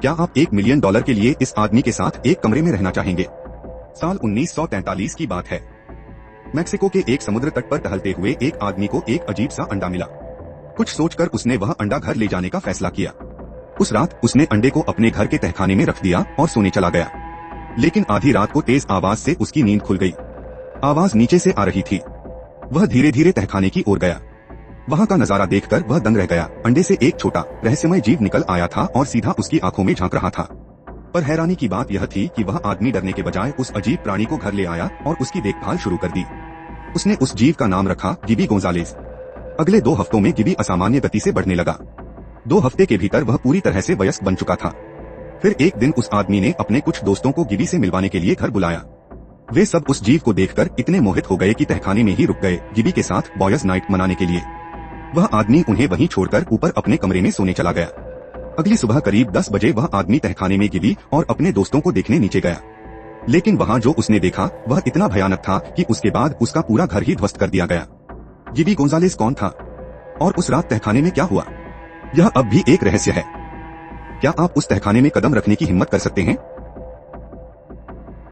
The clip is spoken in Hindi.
क्या आप $1 मिलियन के लिए इस आदमी के साथ एक कमरे में रहना चाहेंगे? साल 1943 की बात है। मैक्सिको के एक समुद्र तट पर टहलते हुए एक आदमी को एक अजीब सा अंडा मिला। कुछ सोचकर उसने वह अंडा घर ले जाने का फैसला किया। उस रात उसने अंडे को अपने घर के तहखाने में रख दिया और सोने चला गया। लेकिन आधी रात को तेज आवाज से उसकी नींद खुल गई। आवाज नीचे से आ रही थी। वह धीरे धीरे तहखाने की ओर गया। वहां का नजारा देखकर वह दंग रह गया। अंडे से एक छोटा रहस्यमय जीव निकल आया था और सीधा उसकी आंखों में झांक रहा था। पर हैरानी की बात यह थी कि वह आदमी डरने के बजाय उस अजीब प्राणी को घर ले आया और उसकी देखभाल शुरू कर दी। उसने उस जीव का नाम रखा गिबी गोंजालेस। अगले 2 हफ्तों में गिबी असामान्य गति से बढ़ने लगा। 2 हफ्ते के भीतर वह पूरी तरह से वयस्क बन चुका था। फिर एक दिन उस आदमी ने अपने कुछ दोस्तों को गिबी से मिलवाने के लिए घर बुलाया। वे सब उस जीव को देखकर इतने मोहित हो गए कि तहखाने में ही रुक गए गिबी के साथ बॉयज नाइट मनाने के लिए। वह आदमी उन्हें वहीं छोड़कर ऊपर अपने कमरे में सोने चला गया। अगली सुबह करीब 10 बजे वह आदमी तहखाने में गिबी और अपने दोस्तों को देखने नीचे गया। लेकिन वहाँ जो उसने देखा वह इतना भयानक था कि उसके बाद उसका पूरा घर ही ध्वस्त कर दिया गया। गिबी गोंजालेस कौन था और उस रात तहखाने में क्या हुआ, यह अब भी एक रहस्य है। क्या आप उस तहखाने में कदम रखने की हिम्मत कर सकते हैं?